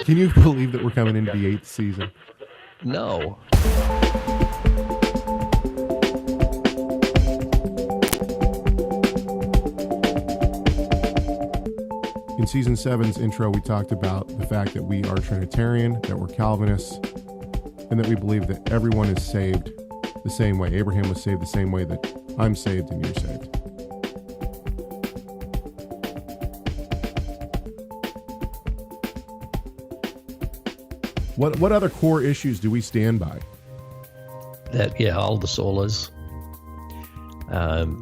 Can you believe that we're coming into the 8th season? No. In season 7's intro, we talked about the fact that we are Trinitarian, that we're Calvinists, and that we believe that everyone is saved the same way. Abraham was saved the same way that I'm saved and you're saved. What other core issues do we stand by? That, all the solas,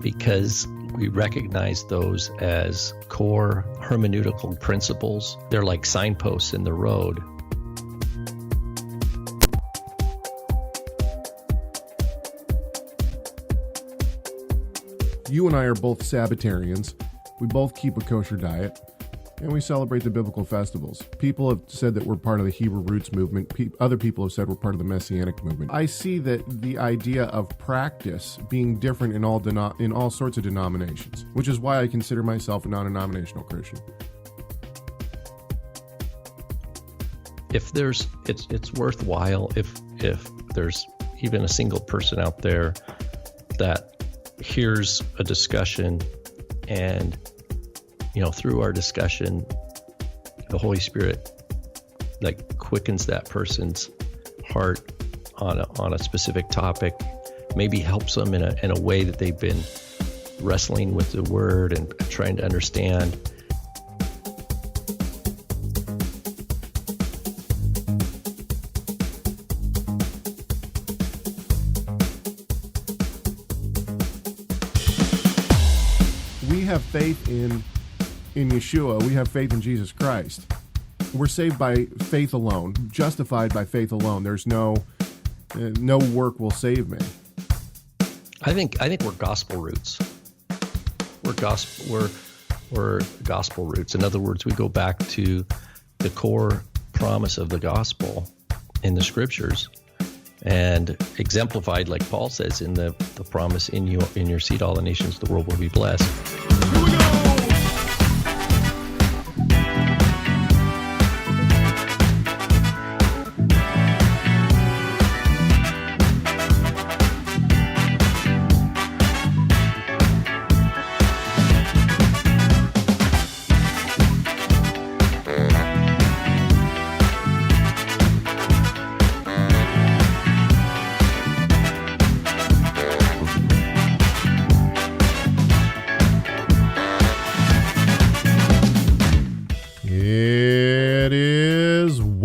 because we recognize those as core hermeneutical principles. They're like signposts in the road. You and I are both Sabbatarians. We both keep a kosher diet, and we celebrate the biblical festivals. People have said that we're part of the Hebrew roots movement. Other people have said we're part of the Messianic movement. I see that the idea of practice being different in all sorts of denominations, which is why I consider myself a non-denominational Christian. If it's worthwhile if there's even a single person out there that hears a discussion and through our discussion the Holy Spirit quickens that person's heart on a specific topic, maybe helps them in a way that they've been wrestling with the word and trying to understand. We have faith in Yeshua. We have faith in Jesus Christ. We're saved by faith alone, justified by faith alone. There's no work will save me. I think we're gospel roots. We're gospel roots. In other words, we go back to the core promise of the gospel in the scriptures, and exemplified, like Paul says, in the promise, in your seed all the nations of the world will be blessed. Here we go.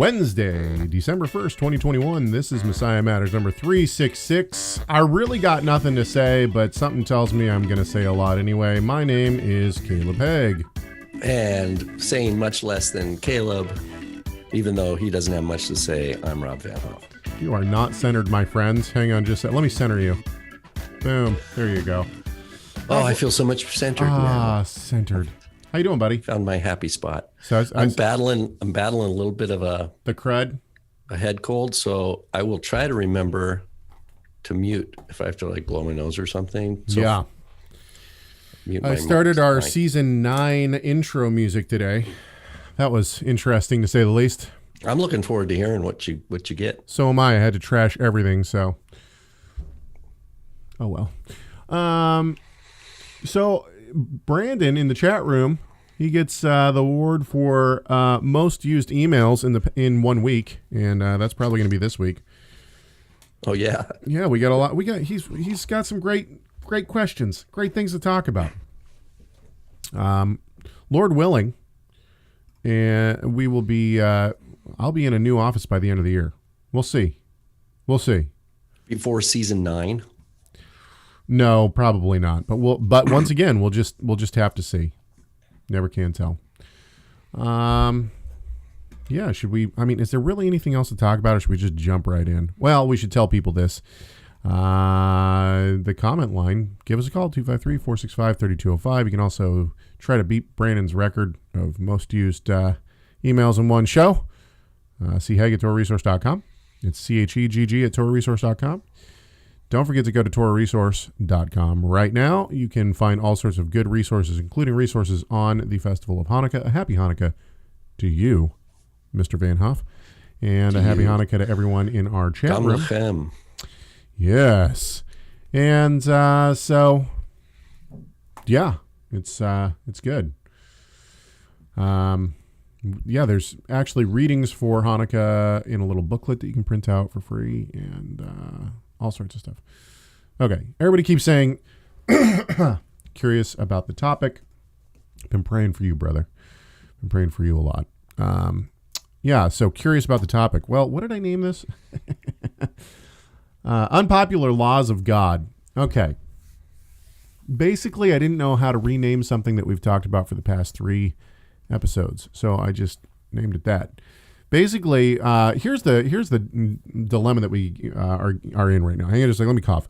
Wednesday, December 1st, 2021. This is Messiah Matters number 366. I really got nothing to say, but something tells me I'm going to say a lot anyway. My name is Caleb Haig. And saying much less than Caleb, even though he doesn't have much to say, I'm Rob Vanhoff. You are not centered, my friends. Hang on just a second. Let me center you. Boom. There you go. Oh, I feel so much centered now. Centered. How you doing, buddy? Found my happy spot. So I'm battling a little bit of a head cold, so I will try to remember to mute if I have to blow my nose or something. So yeah. I started our season 9 intro music today. That was interesting to say the least. I'm looking forward to hearing what you get. So am I. I had to trash everything, so oh well. So Brandon in the chat room, he gets the award for most used emails in 1 week, and that's probably going to be this week. Oh yeah, yeah. We got a lot. He's got some great questions, great things to talk about. Lord willing, and we will be. I'll be in a new office by the end of the year. We'll see. Before season 9. No, probably not. But once again, we'll just have to see. Never can tell. Yeah, should we? I mean, is there really anything else to talk about, or should we just jump right in? Well, we should tell people this. The comment line, give us a call, 253-465-3205. You can also try to beat Brandon's record of most used emails in one show. See Hegg at TorahResource.com. It's CHEGG at TorahResource.com. Don't forget to go to TorahResource.com right now. You can find all sorts of good resources, including resources on the Festival of Hanukkah. A happy Hanukkah to you, Mr. Vanhoff, and a happy Hanukkah to everyone in our chat room. Lechem. Yes. And so, yeah, it's good. Yeah, there's actually readings for Hanukkah in a little booklet that you can print out for free, and all sorts of stuff. Okay, everybody keeps saying, curious about the topic. Been praying for you, brother. Been praying for you a lot. Yeah, so curious about the topic. Well, what did I name this? Unpopular Laws of God. Okay. Basically, I didn't know how to rename something that we've talked about for the past 3 episodes, so I just named it that. Basically, here's the dilemma that we are in right now. Hang on just a second. Let me cough.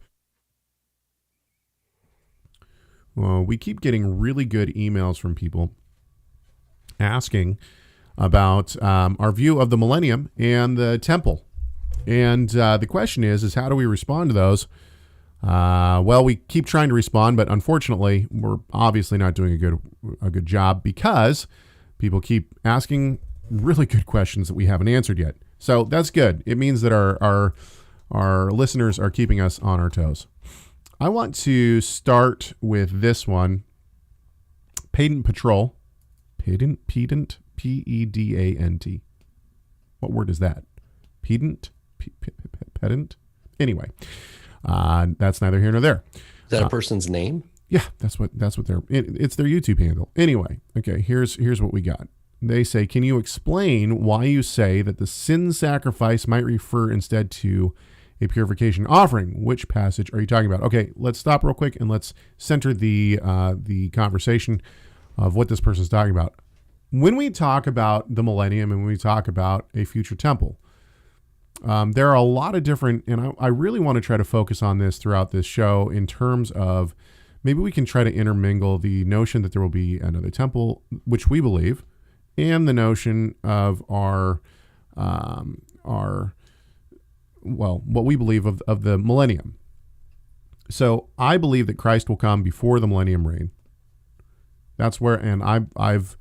Well, we keep getting really good emails from people asking about our view of the millennium and the temple. And the question is how do we respond to those? Well, we keep trying to respond, but unfortunately, we're obviously not doing a good job because people keep asking really good questions that we haven't answered yet. So that's good. It means that our listeners are keeping us on our toes. I want to start with this one. Pedant Patrol. Pedant? P-E-D-A-N-T. What word is that? Pedant? Pedant? Anyway, that's neither here nor there. Is that a person's name? Yeah, that's what it's their YouTube handle. Anyway, okay, here's what we got. They say, can you explain why you say that the sin sacrifice might refer instead to a purification offering? Which passage are you talking about? Okay, let's stop real quick and let's center the conversation of what this person's talking about. When we talk about the millennium and when we talk about a future temple, there are a lot of different, and I really want to try to focus on this throughout this show in terms of maybe we can try to intermingle the notion that there will be another temple, which we believe, and the notion of what we believe of the millennium. So I believe that Christ will come before the millennium reign. That's where, and I've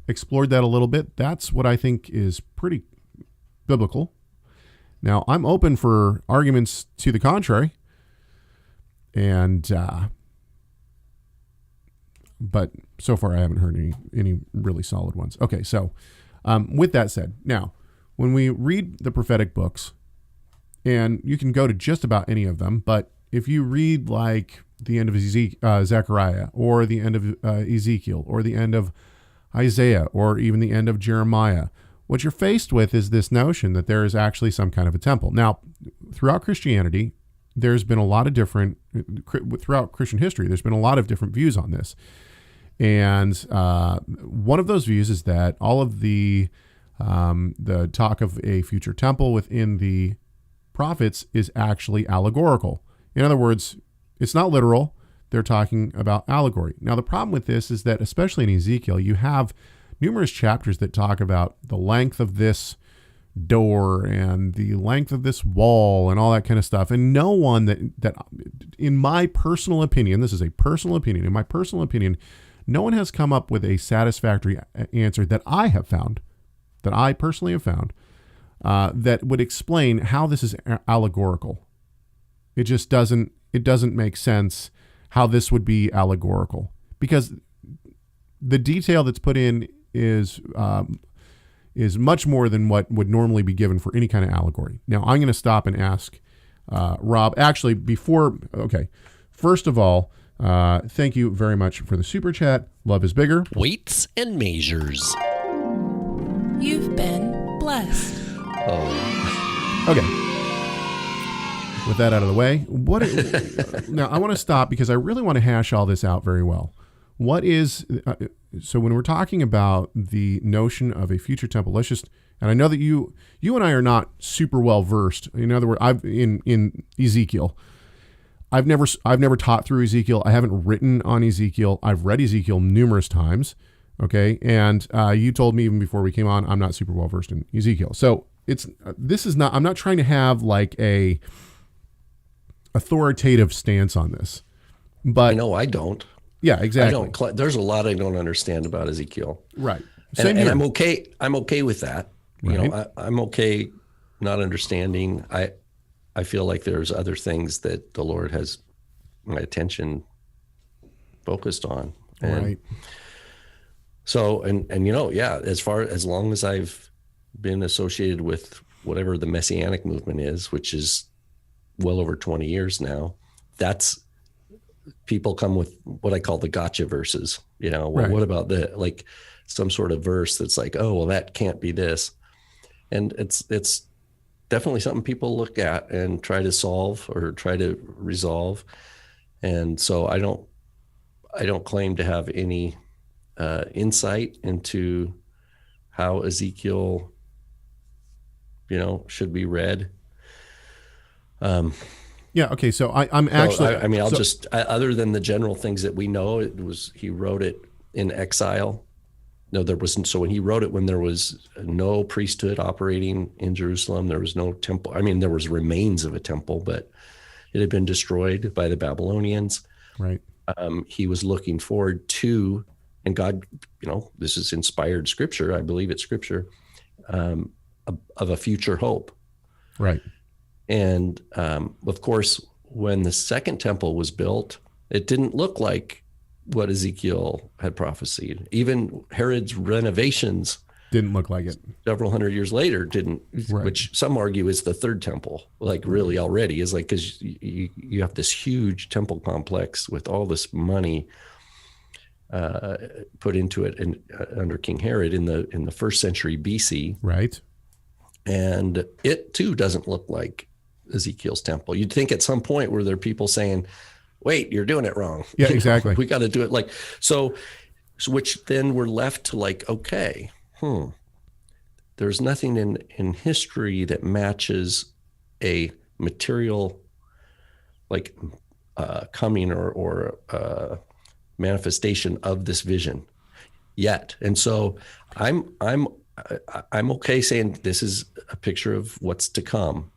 explored that a little bit. That's what I think is pretty biblical. Now, I'm open for arguments to the contrary, and but so far I haven't heard any really solid ones. Okay, so with that said, now, when we read the prophetic books, and you can go to just about any of them, but if you read like the end of Zechariah, or the end of Ezekiel, or the end of Isaiah, or even the end of Jeremiah, what you're faced with is this notion that there is actually some kind of a temple. Now, throughout Christianity, there's been a lot of different, throughout Christian history, there's been a lot of different views on this. And one of those views is that all of the talk of a future temple within the prophets is actually allegorical. In other words, it's not literal. They're talking about allegory. Now, the problem with this is that, especially in Ezekiel, you have numerous chapters that talk about the length of this door and the length of this wall and all that kind of stuff. And no one that in my personal opinion, this is a personal opinion, in my personal opinion, no one has come up with a satisfactory answer that I have found, that I personally have found, that would explain how this is allegorical. It just doesn't make sense how this would be allegorical, because the detail that's put in is much more than what would normally be given for any kind of allegory. Now, I'm going to stop and ask Rob. Actually, first of all, thank you very much for the super chat. Love is bigger. Weights and measures. You've been blessed. Oh. Okay. With that out of the way, now I want to stop because I really want to hash all this out very well. What is, so when we're talking about the notion of a future temple, and I know that you and I are not super well versed. In other words, in Ezekiel, I've never taught through Ezekiel. I haven't written on Ezekiel. I've read Ezekiel numerous times. Okay. And you told me even before we came on, I'm not super well versed in Ezekiel. So I'm not trying to have like a authoritative stance on this. But No, I don't. yeah, exactly. I don't. There's a lot I don't understand about Ezekiel. Right. And here. I'm okay. I'm okay with that. Right. You know, I'm okay not understanding. I feel like there's other things that the Lord has my attention focused on. And right. So, and you know, yeah, as long as I've been associated with whatever the Messianic movement is, which is well over 20 years now, that's people come with what I call the gotcha verses. You know, well, right. What about like some sort of verse that's like, oh, well, that can't be this. And it's definitely something people look at and try to solve or try to resolve. And so I don't claim to have any insight into how Ezekiel, you know, should be read. Yeah. Okay. So I'm actually. I mean, other than the general things that we know, he wrote it in exile. No, there wasn't. So when he wrote it, when there was no priesthood operating in Jerusalem, there was no temple. I mean, there was remains of a temple, but it had been destroyed by the Babylonians. Right. He was looking forward to, and God, you know, this is inspired scripture. I believe it's scripture, of a future hope. Right. And of course, when the second temple was built, it didn't look like what Ezekiel had prophesied. Even Herod's renovations didn't look like it. Several hundred years later didn't, right. Which some argue is the third temple, like really already is like, because you have this huge temple complex with all this money put into it under King Herod in the first century BC. Right. And it too doesn't look like Ezekiel's temple. You'd think at some point where there are people saying, wait, you're doing it wrong. Yeah, exactly. We got to do it like, so which then we're left to like, okay, there's nothing in history that matches a material like coming or manifestation of this vision yet. And so I'm okay saying this is a picture of what's to come.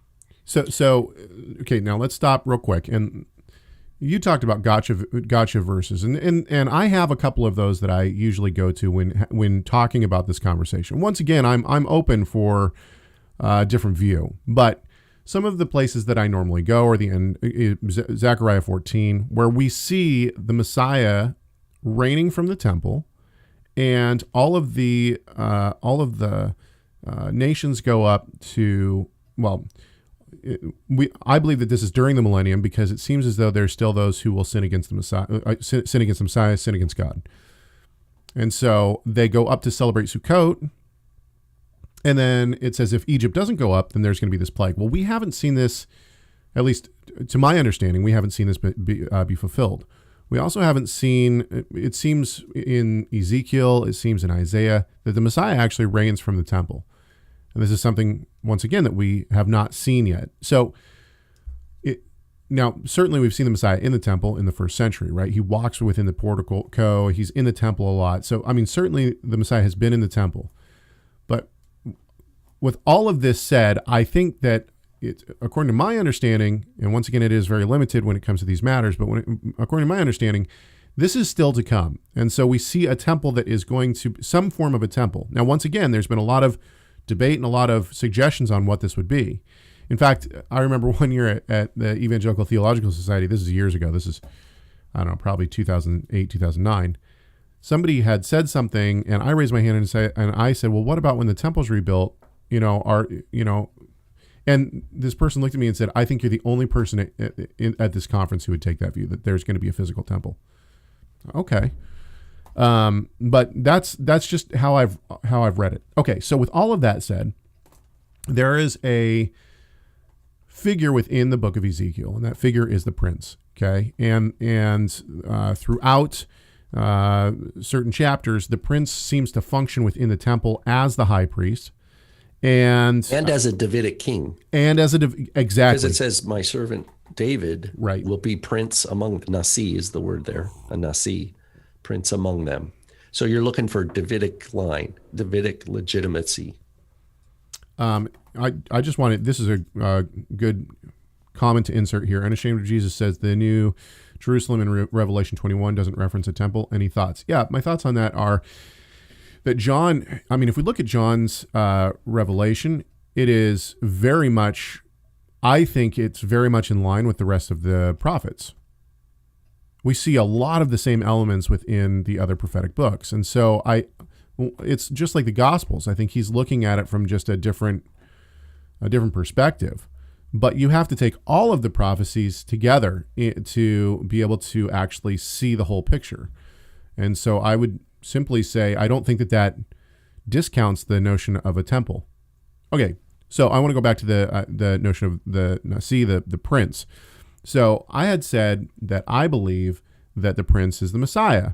So okay, now let's stop real quick. And you talked about gotcha verses, and I have a couple of those that I usually go to when talking about this conversation. Once again, I'm open for a different view, but some of the places that I normally go are the end, Zechariah 14, where we see the Messiah reigning from the temple, and all of the nations go up to, well, I believe that this is during the millennium, because it seems as though there's still those who will sin against the Messiah, sin against the Messiah, sin against God. And so they go up to celebrate Sukkot, and then it says if Egypt doesn't go up, then there's going to be this plague. Well, we haven't seen this, at least to my understanding, we haven't seen this be fulfilled. We also haven't seen, it seems in Ezekiel, it seems in Isaiah, that the Messiah actually reigns from the temple. And this is something, once again, that we have not seen yet. So now, certainly we've seen the Messiah in the temple in the first century, right? He walks within the portico. He's in the temple a lot. So, I mean, certainly the Messiah has been in the temple. But with all of this said, I think that according to my understanding, and once again, it is very limited when it comes to these matters, but according to my understanding, this is still to come. And so we see a temple that is going to, some form of a temple. Now, once again, there's been a lot of debate and a lot of suggestions on what this would be. In fact, I remember one year at the Evangelical Theological Society, this is years ago, this is, I don't know, probably 2008, 2009, somebody had said something, and I raised my hand and I said, well, what about when the temple's rebuilt, and this person looked at me and said, I think you're the only person at this conference who would take that view, that there's going to be a physical temple. Okay. But that's just how I've read it. Okay, so with all of that said, there is a figure within the book of Ezekiel, and that figure is the prince. Okay, and throughout certain chapters, the prince seems to function within the temple as the high priest, and as a Davidic king, exactly, because it says, "My servant David right. will be prince among." Nasi is the word there, a Nasi. Prince among them. So you're looking for Davidic line, Davidic legitimacy. I just wanted, this is a good comment to insert here. Unashamed of Jesus says the new Jerusalem in Revelation 21 doesn't reference a temple. Any thoughts? Yeah, my thoughts on that are that John, I mean, if we look at John's revelation, it is very much, I think it's very much in line with the rest of the prophets. We see a lot of the same elements within the other prophetic books. And so it's just like the Gospels. I think he's looking at it from just a different perspective. But you have to take all of the prophecies together to be able to actually see the whole picture. And so I would simply say, I don't think that discounts the notion of a temple. Okay, so I want to go back to the notion of the prince. So I had said that I believe that the prince is the Messiah.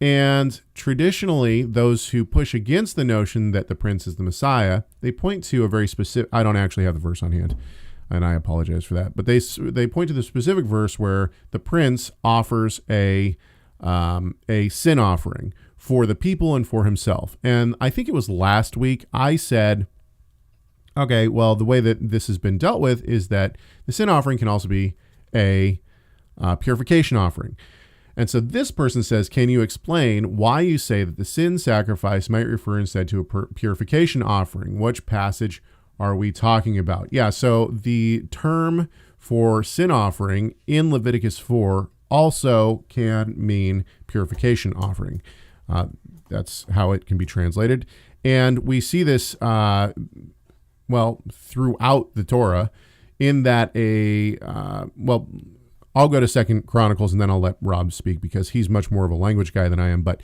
And traditionally, those who push against the notion that the prince is the Messiah, they point to a very specific, I don't actually have the verse on hand, and I apologize for that, but they point to the specific verse where the prince offers a sin offering for the people and for himself. And I think it was last week I said, okay, well, the way that this has been dealt with is that the sin offering can also be a purification offering. And so this person says, can you explain why you say that the sin sacrifice might refer instead to a purification offering? Which passage are we talking about? Yeah, so the term for sin offering in Leviticus 4 also can mean purification offering. That's how it can be translated. And we see this, throughout the Torah, in that I'll go to 2 Chronicles and then I'll let Rob speak because he's much more of a language guy than I am. But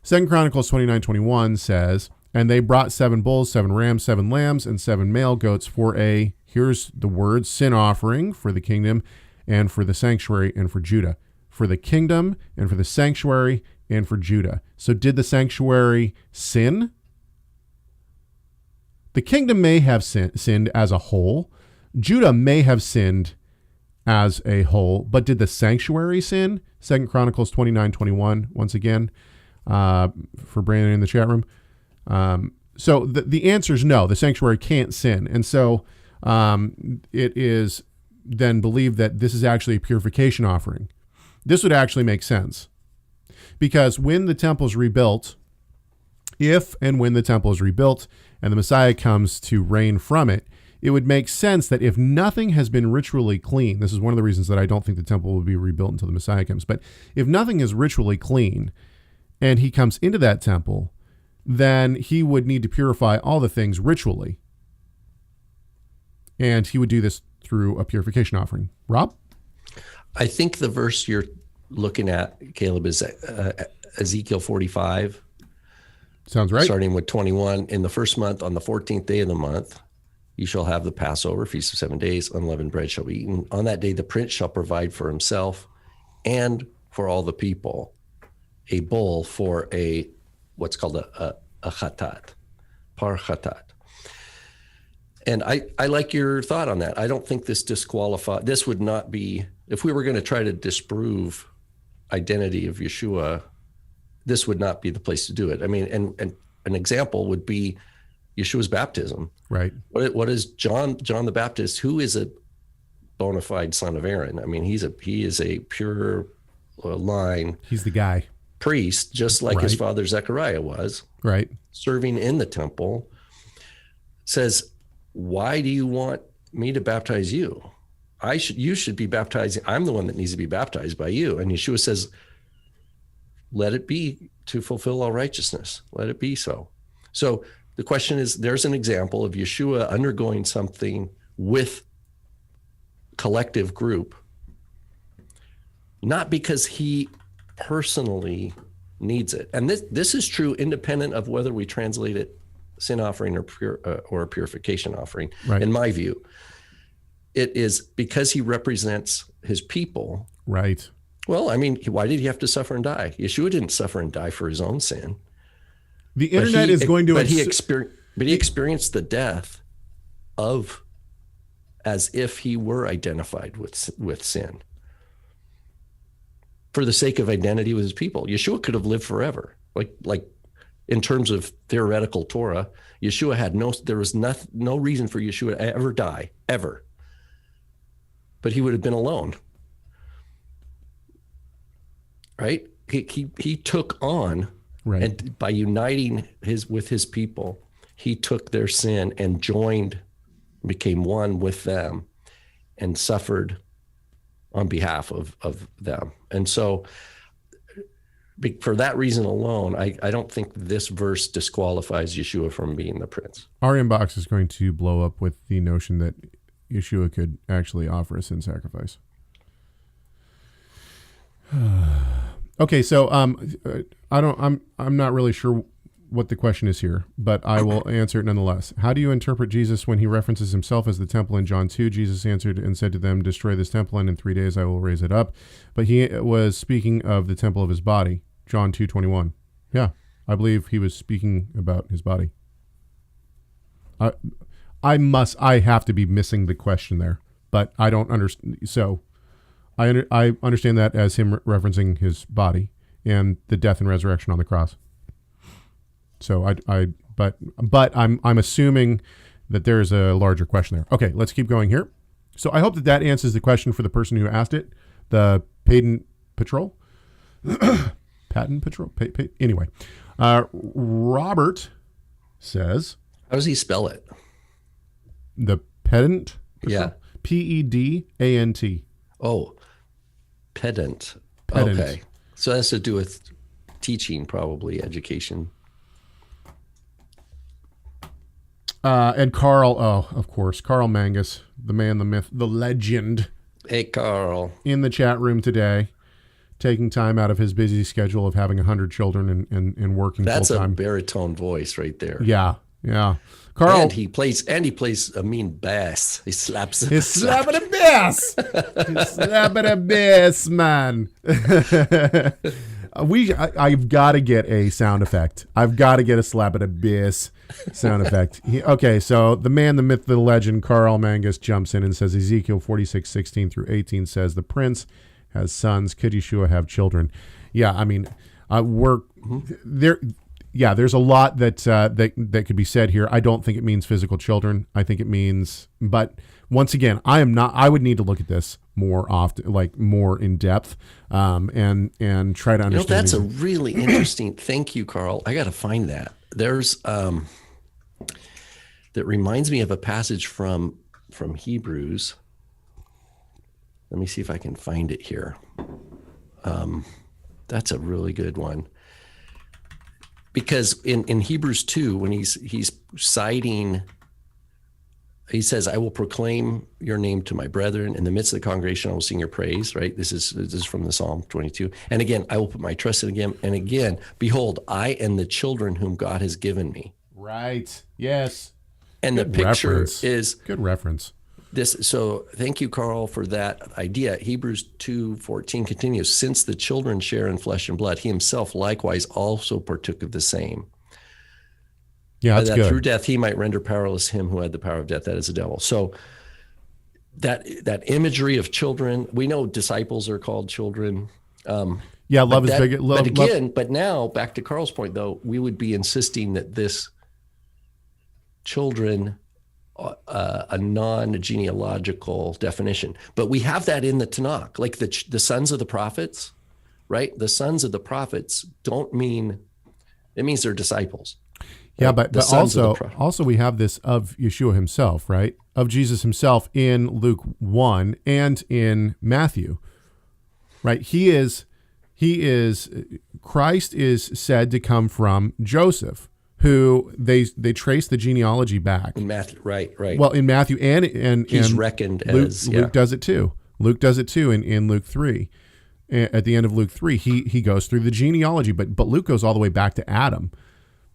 2 Chronicles 29:21 says, and they brought 7 bulls, 7 rams, 7 lambs, and 7 male goats for here's the word, sin offering for the kingdom and for the sanctuary and for Judah. For the kingdom and for the sanctuary and for Judah. So did the sanctuary sin? The kingdom may have sinned as a whole. Judah may have sinned as a whole, but did the sanctuary sin? 2 Chronicles 29:21, once again, for Brandon in the chat room. So the answer is no, the sanctuary can't sin. And so it is then believed that this is actually a purification offering. This would actually make sense because when the temple is rebuilt, if and when the temple is rebuilt and the Messiah comes to reign from it, it would make sense that if nothing has been ritually clean, this is one of the reasons that I don't think the temple will be rebuilt until the Messiah comes, but if nothing is ritually clean and he comes into that temple, then he would need to purify all the things ritually. And he would do this through a purification offering. Rob? I think the verse you're looking at, Caleb, is Ezekiel 45. Sounds right. Starting with 21. In the first month, on the 14th day of the month, you shall have the Passover, feast of 7 days, unleavened bread shall be eaten. On that day, the prince shall provide for himself and for all the people a bull for what's called a chatat, par chatat. And I like your thought on that. I don't think this would not be, if we were going to try to disprove identity of Yeshua, this would not be the place to do it. I mean, and an example would be Yeshua's baptism. Right. What is John the Baptist, who is a bona fide son of Aaron? I mean, he is a pure line. He's the guy. Priest, just like his father Zechariah was. Right. Serving in the temple. Says, why do you want me to baptize you? You should be baptizing. I'm the one that needs to be baptized by you. And Yeshua says, let it be to fulfill all righteousness. Let it be so. So the question is, there's an example of Yeshua undergoing something with collective group, not because he personally needs it. And this is true independent of whether we translate it sin offering or a purification offering. Right. In my view, it is because he represents his people. Right. Well, I mean, why did he have to suffer and die? Yeshua didn't suffer and die for his own sin. The internet is going to... But he experienced the death as if he were identified with sin. For the sake of identity with his people. Yeshua could have lived forever. Like in terms of theoretical Torah, Yeshua had no reason for Yeshua to ever die, ever. but he would have been alone. Right? He took on, Right. and by uniting with his people, he took their sin and became one with them and suffered on behalf of them. And so for that reason alone, I don't think this verse disqualifies Yeshua from being the prince. Our inbox is going to blow up with the notion that Yeshua could actually offer a sin sacrifice. Okay, so I'm not really sure what the question is here, but I will answer it nonetheless. How do you interpret Jesus when he references himself as the temple in John 2? Jesus answered and said to them, "Destroy this temple, and in 3 days I will raise it up." But he was speaking of the temple of his body, John 2:21. Yeah, I believe he was speaking about his body. I have to be missing the question there, but I don't understand. So I understand that as him referencing his body and the death and resurrection on the cross. So but I'm assuming that there is a larger question there. Okay, let's keep going here. So I hope that answers the question for the person who asked it. The Patent Patrol. Patent Patrol. Anyway, Robert says. How does he spell it? The Pedant Patrol? Yeah. Pedant. Oh, pedant. Pedant. Okay. So that has to do with teaching, probably, education. And Carl, of course, Carl Mangus, the man, the myth, the legend. Hey, Carl. In the chat room today, taking time out of his busy schedule of having 100 children and working That's full-time. a baritone voice right there. Yeah. Carl. And he plays a mean bass. He slaps it. He's slapping a bass. He's slapping a bass, man. I've got to get a sound effect. I've got to get a slap at a bass sound effect. Okay, so the man, the myth, the legend, Carl Mangus jumps in and says Ezekiel 46:16 through 18 says the prince has sons. Could Yeshua have children? Yeah, I mean, we're there. Yeah, there's a lot that could be said here. I don't think it means physical children. I think it means, but once again, I would need to look at this more often, like more in depth, and try to understand. That's a really interesting. Thank you, Carl. I got to find that. There's that reminds me of a passage from Hebrews. Let me see if I can find it here. That's a really good one. Because in Hebrews 2, when he's citing, he says, "I will proclaim your name to my brethren. In the midst of the congregation, I will sing your praise." Right? This is from the Psalm 22. And again, I will put my trust in him. And again, behold, I and the children whom God has given me. Right. Yes. And good the picture reference. Is good reference. This. So thank you, Carl, for that idea. Hebrews 2:14 continues, "Since the children share in flesh and blood, he himself likewise also partook of the same. Yeah, that's that good. Through death he might render powerless him who had the power of death, that is the devil." So that imagery of children, we know disciples are called children. Love is big. But now back to Carl's point, though, we would be insisting that this children, a non-genealogical definition, but we have that in the Tanakh, like the sons of the prophets, right? The sons of the prophets don't mean, it means they're disciples. Yeah, right? but also we have this of Yeshua himself, right? Of Jesus himself in Luke 1 and in Matthew, right? Christ is said to come from Joseph, who they trace the genealogy back. In Matthew, right. Well, in Matthew and he's reckoned Luke, as, yeah. Luke does it too. Luke does it too in Luke 3. At the end of Luke 3, he goes through the genealogy, but Luke goes all the way back to Adam.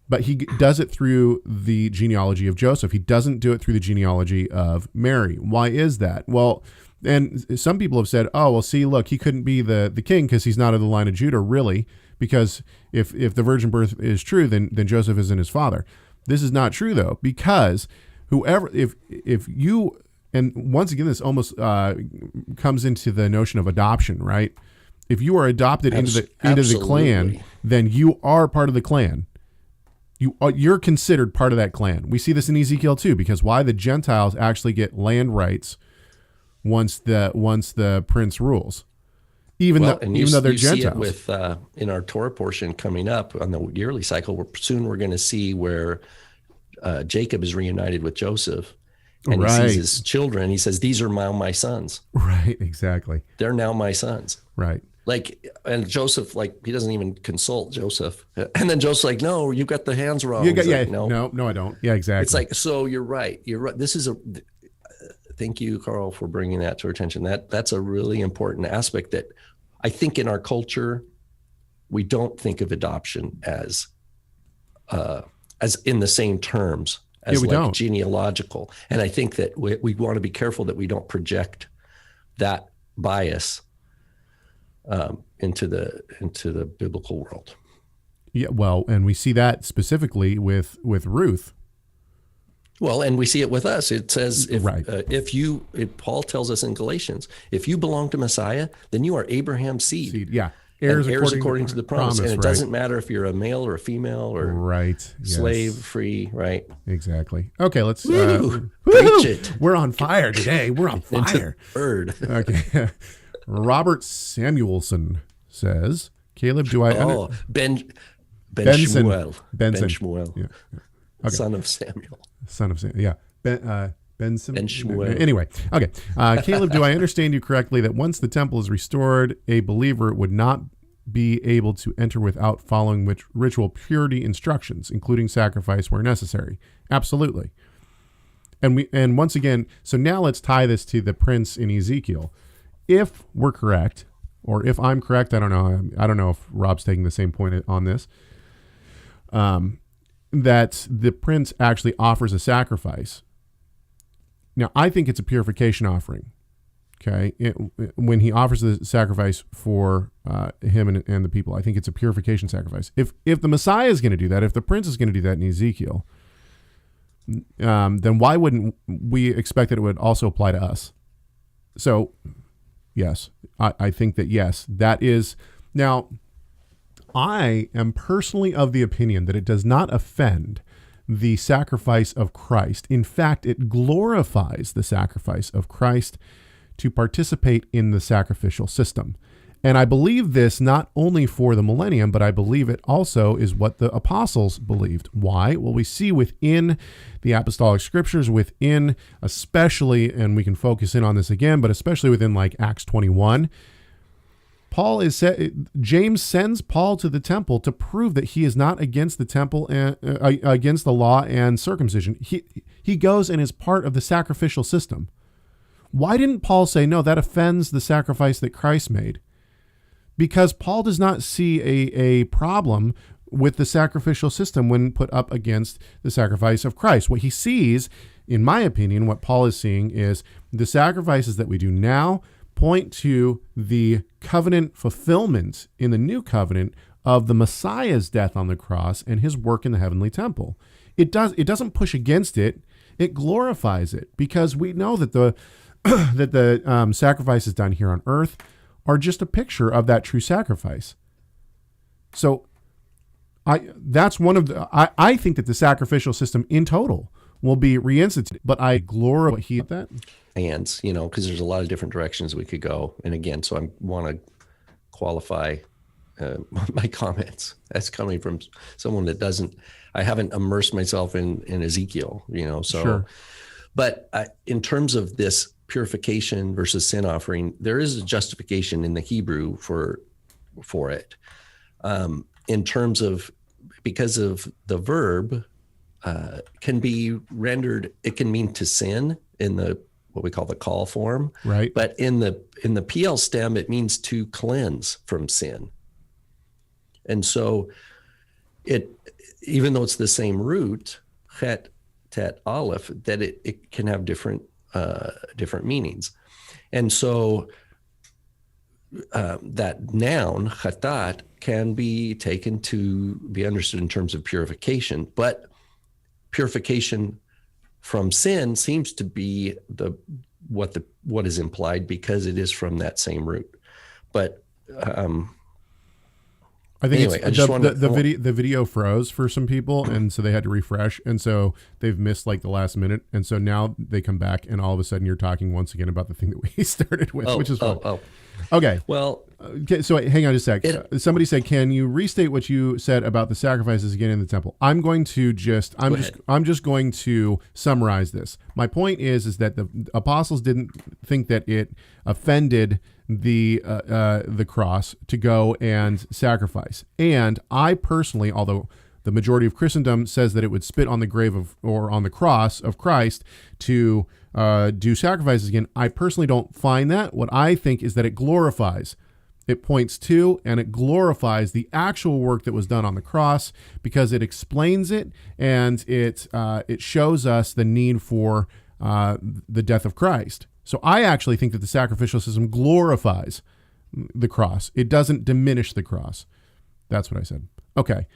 But he does it through the genealogy of Joseph. He doesn't do it through the genealogy of Mary. Why is that? Well, and some people have said, oh, well, see, look, he couldn't be the king because he's not of the line of Judah, really, because if the virgin birth is true, then Joseph isn't his father. This is not true, though, because whoever, if you, and once again, this almost comes into the notion of adoption, right? If you are adopted into the clan, then you are part of the clan. You're considered part of that clan. We see this in Ezekiel too, because why the Gentiles actually get land rights once the prince rules. Even though they're Gentiles. See it with in our Torah portion coming up on the yearly cycle. Soon we're going to see where Jacob is reunited with Joseph, and he sees his children. He says, "These are now my sons." Right, exactly. They're now my sons. Right. And Joseph, he doesn't even consult Joseph, and then Joseph's like, "No, you got the hands wrong." No, I don't. Yeah, exactly. It's like, so you're right. You're right. This is thank you, Carl, for bringing that to our attention. That's a really important aspect that I think in our culture, we don't think of adoption as in the same terms as genealogical. And I think that we want to be careful that we don't project that bias into the biblical world. Yeah, well, and we see that specifically with Ruth. Well, and we see it with us. It says, if Paul tells us in Galatians, if you belong to Messiah, then you are Abraham's seed. Yeah. Heirs according to the promise. And it doesn't matter if you're a male or a female or slave, free, right? Exactly. Okay, let's preach it. We're on fire today. We're on fire. Bird. Okay. Robert Samuelson says, Caleb, do I Ben Benson. Shmuel. Benson. Ben Shmuel. Yeah. Okay. Son of Samuel. Yeah. Benson. Ben Shmuel. Anyway, okay. Caleb, do I understand you correctly that once the temple is restored, a believer would not be able to enter without following ritual purity instructions, including sacrifice where necessary? Absolutely. And once again, so now let's tie this to the prince in Ezekiel. If we're correct, or if I'm correct, I don't know. I don't know if Rob's taking the same point on this. That the prince actually offers a sacrifice. Now, I think it's a purification offering. Okay, when he offers the sacrifice for him and the people, I think it's a purification sacrifice. If the Messiah is going to do that, if the prince is going to do that in Ezekiel, then why wouldn't we expect that it would also apply to us? So, yes, I think that yes, that is now. I am personally of the opinion that it does not offend the sacrifice of Christ. In fact, it glorifies the sacrifice of Christ to participate in the sacrificial system. And I believe this not only for the millennium, but I believe it also is what the apostles believed. Why? Well, we see within the apostolic scriptures, within especially, and we can focus in on this again, but especially within like Acts 21, James sends Paul to the temple to prove that he is not against the temple and against the law and circumcision. He goes and is part of the sacrificial system. Why didn't Paul say, no, that offends the sacrifice that Christ made? Because Paul does not see a problem with the sacrificial system when put up against the sacrifice of Christ. What he sees, in my opinion, what Paul is seeing is the sacrifices that we do now point to the covenant fulfillment in the new covenant of the Messiah's death on the cross and his work in the heavenly temple. It doesn't push against it. It glorifies it, because we know that the sacrifices done here on earth are just a picture of that true sacrifice. So I think that the sacrificial system in total will be reinstituted, but I glorify what he that. Hands, because there's a lot of different directions we could go. And again, so I want to qualify my comments as coming from someone that I haven't immersed myself in Ezekiel, so. Sure. But in terms of this purification versus sin offering, there is a justification in the Hebrew for it. In terms of, because of the verb can be rendered, it can mean to sin in the what we call the call form, right? But in the PL stem, it means to cleanse from sin. And so even though it's the same root, chet, tet, aleph, that it can have different meanings. And so that noun, chatat, can be taken to be understood in terms of purification, but purification from sin seems to be what is implied, because it is from that same root. But I think anyway, the video froze for some people, and so they had to refresh, and so they've missed like the last minute, and so now they come back, and all of a sudden you're talking once again about the thing that we started with, which is fun. Okay. Well, okay, so hang on just a sec. Somebody said, "Can you restate what you said about the sacrifices again in the temple?" I'm just going to summarize this. My point is that the apostles didn't think that it offended the cross to go and sacrifice. And I personally, although the majority of Christendom says that it would spit on the grave of or on the cross of Christ to do sacrifices again, I personally don't find that. What I think is that it glorifies. It points to and it glorifies the actual work that was done on the cross because it explains it and it shows us the need for the death of Christ. So I actually think that the sacrificial system glorifies the cross. It doesn't diminish the cross. That's what I said. Okay.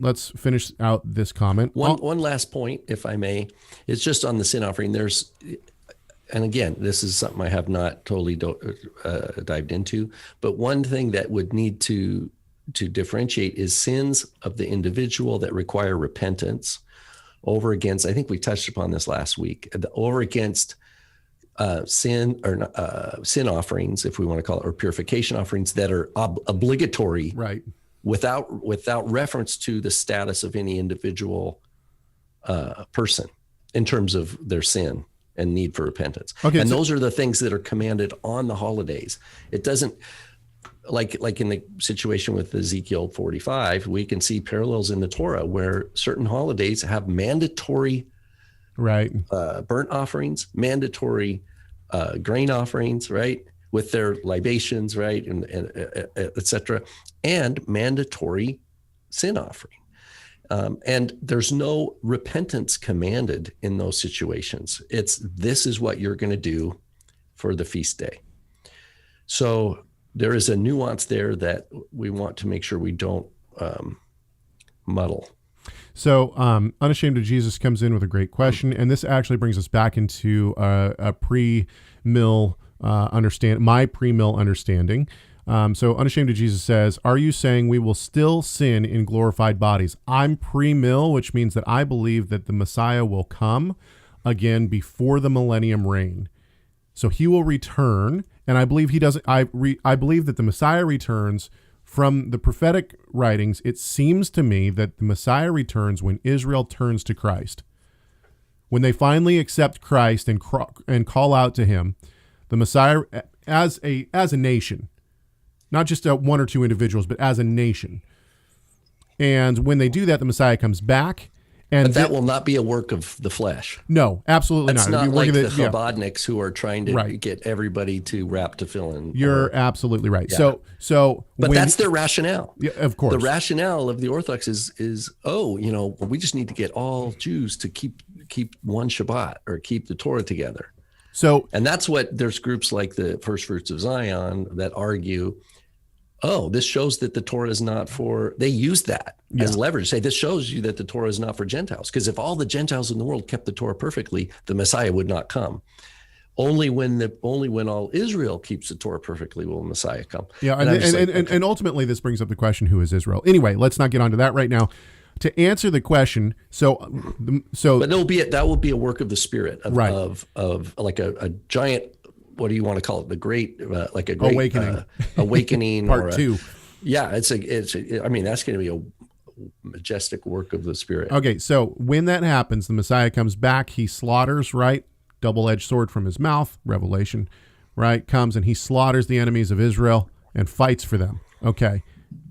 Let's finish out this comment. One last point, if I may, is just on the sin offering. And again, this is something I have not totally dived into, but one thing that would need to differentiate is sins of the individual that require repentance over against, I think we touched upon this last week, over against sin offerings, if we want to call it, or purification offerings that are obligatory, right? Without reference to the status of any individual person in terms of their sin and need for repentance. Okay, and those are the things that are commanded on the holidays. It doesn't, like in the situation with Ezekiel 45, we can see parallels in the Torah where certain holidays have mandatory burnt offerings, mandatory grain offerings, right, with their libations, right, and et cetera, and mandatory sin offering. And there's no repentance commanded in those situations. This is what you're going to do for the feast day. So there is a nuance there that we want to make sure we don't muddle. So Unashamed of Jesus comes in with a great question, and this actually brings us back into a pre-mill my pre-mill understanding. So Unashamed of Jesus says, are you saying we will still sin in glorified bodies? I'm pre-mill, which means that I believe that the Messiah will come again before the millennium reign. So he will return, and I believe he doesn't. I believe that the Messiah returns from the prophetic writings. It seems to me that the Messiah returns when Israel turns to Christ. When they finally accept Christ and call out to him, the Messiah as a nation, not just one or two individuals, but as a nation. And when they do that, the Messiah comes back. But that will not be a work of the flesh. No, absolutely not. It's not like the Chabadniks who are trying to get everybody to wrap to fill in. You're absolutely right. Yeah. So, but that's their rationale. Yeah, of course. The rationale of the Orthodox is we just need to get all Jews to keep one Shabbat or keep the Torah together. So, and that's what there's groups like the First Fruits of Zion that argue, this shows that the Torah is not for, they use that as leverage. Say, this shows you that the Torah is not for Gentiles. Because if all the Gentiles in the world kept the Torah perfectly, the Messiah would not come. Only when all Israel keeps the Torah perfectly will the Messiah come. Yeah, and ultimately this brings up the question, who is Israel? Anyway, let's not get onto that right now. To answer the question, but that will be a work of the Spirit of like a giant, what do you want to call it? The great, like a great awakening part 2. Yeah, that's going to be a majestic work of the Spirit. Okay, so when that happens, the Messiah comes back. He slaughters, right? Double-edged sword from his mouth, Revelation, right? Comes and he slaughters the enemies of Israel and fights for them. Okay,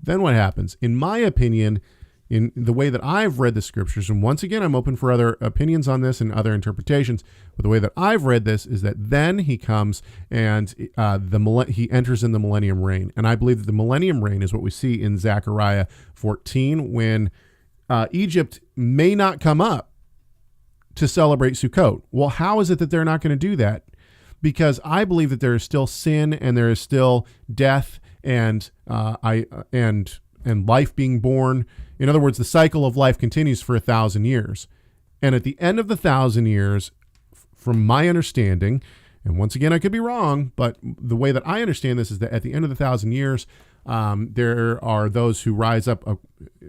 then what happens? In my opinion, in the way that I've read the scriptures, and once again, I'm open for other opinions on this and other interpretations, but the way that I've read this is that then he comes and he enters in the millennium reign. And I believe that the millennium reign is what we see in Zechariah 14, when Egypt may not come up to celebrate Sukkot. Well, how is it that they're not going to do that? Because I believe that there is still sin and there is still death and life being born. In other words, the cycle of life continues for 1,000 years. And at the end of the 1,000 years, from my understanding, and once again, I could be wrong, but the way that I understand this is that at the end of the 1,000 years, There are those who rise up,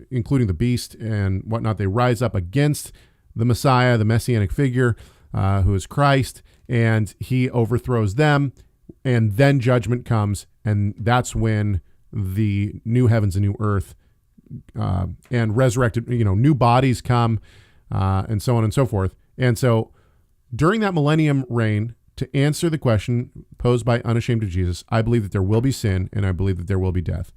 including the beast and whatnot. They rise up against the Messiah, the messianic figure, who is Christ, and he overthrows them. And then judgment comes, and that's when the new heavens and new earth and resurrected, new bodies come, and so on and so forth. And so during that millennium reign, to answer the question posed by Unashamed of Jesus, I believe that there will be sin, and I believe that there will be death.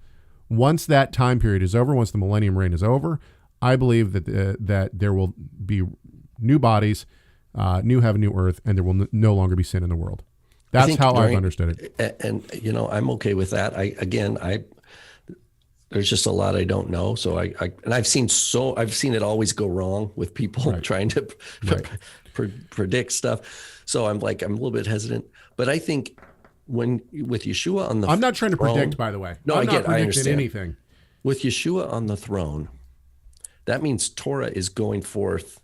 Once that time period is over, once the millennium reign is over, I believe that that there will be new bodies, new heaven, new earth, and there will no longer be sin in the world. That's how I've understood it. And I'm okay with that. There's just a lot I don't know. So I've seen it always go wrong with people trying to predict stuff. So I'm a little bit hesitant, but I think with Yeshua on the I'm not trying to throne, predict, by the way. No, I understand anything. With Yeshua on the throne, that means Torah is going forth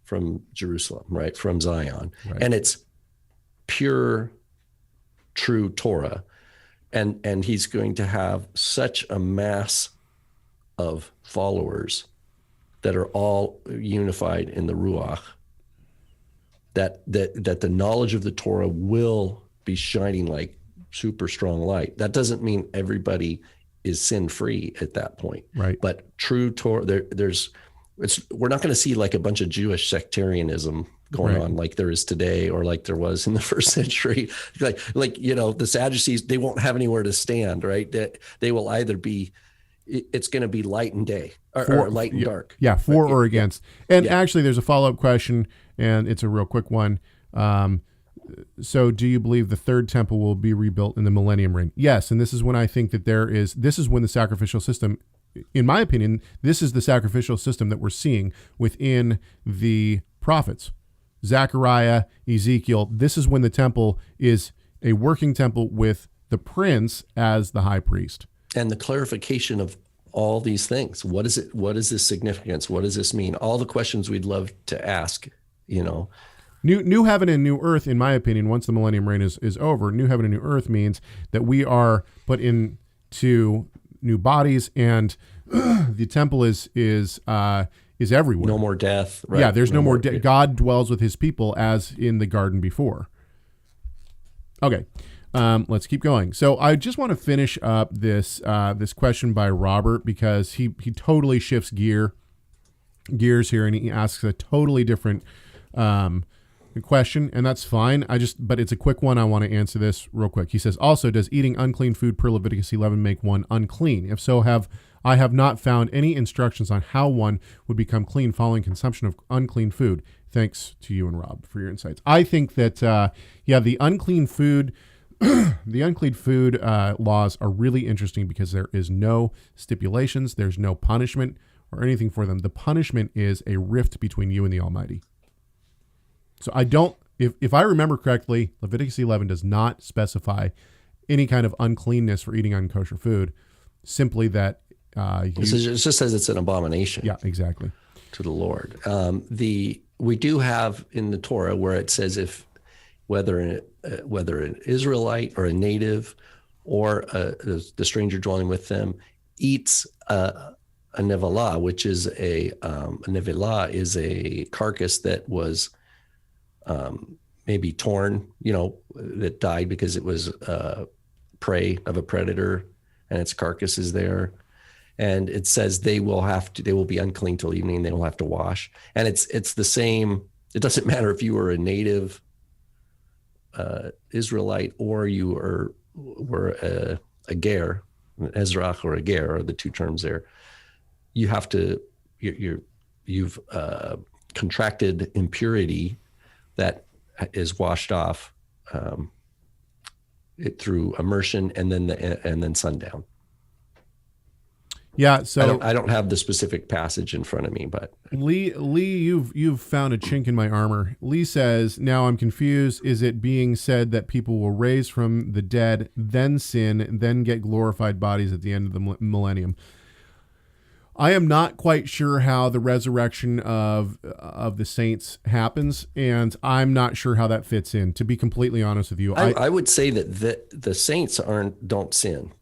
from Jerusalem, right? From Zion. Right. And it's pure, true Torah. And he's going to have such a mass of followers that are all unified in the Ruach, that the knowledge of the Torah will be shining like super strong light. That doesn't mean everybody is sin-free at that point. Right. But true Torah, we're not going to see like a bunch of Jewish sectarianism going on like there is today, or like there was in the first century. Like the Sadducees, they won't have anywhere to stand, right? They will either be, it's going to be light and day, or light and dark. Yeah, for or against. And actually, there's a follow-up question, and it's a real quick one. So do you believe the third temple will be rebuilt in the millennium reign? Yes, and this is when I think that this is when the sacrificial system, in my opinion, this is the sacrificial system that we're seeing within the prophets. Zechariah, Ezekiel, this is when the temple is a working temple with the prince as the high priest. And the clarification of all these things. What is it? What is this significance? What does this mean? All the questions we'd love to ask, New heaven and new earth, in my opinion, once the millennium reign is over, new heaven and new earth means that we are put into new bodies, and the temple is everywhere. No more death. Right? Yeah, there's no more death. God dwells with his people as in the garden before. Okay, let's keep going. So I just want to finish up this question by Robert, because he totally shifts gears here, and he asks a totally different question, and that's fine. But it's a quick one. I want to answer this real quick. He says, also, does eating unclean food per Leviticus 11 make one unclean? If so, I have not found any instructions on how one would become clean following consumption of unclean food. Thanks to you and Rob for your insights. I think that, the unclean food, laws are really interesting, because there is no stipulations. There's no punishment or anything for them. The punishment is a rift between you and the Almighty. So if I remember correctly, Leviticus 11 does not specify any kind of uncleanness for eating unkosher food, simply that it just says it's an abomination. Yeah, exactly. To the Lord. We do have in the Torah where it says whether an Israelite or a native or the stranger dwelling with them eats a nevelah, which is a nevelah is a carcass that was maybe torn, that died because it was prey of a predator, and its carcass is there. And it says they will be unclean till evening. They will have to wash. And it's the same. It doesn't matter if you were a native Israelite or you were a ger, an Ezrach or a ger are the two terms there. You have to, you've contracted impurity that is washed off through immersion and then sundown. Yeah, so I don't have the specific passage in front of me, but Lee, you've found a chink in my armor. Lee says, now I'm confused. Is it being said that people will raise from the dead, then sin, then get glorified bodies at the end of the millennium? I am not quite sure how the resurrection of the saints happens, and I'm not sure how that fits in, to be completely honest with you. I would say that the saints don't sin.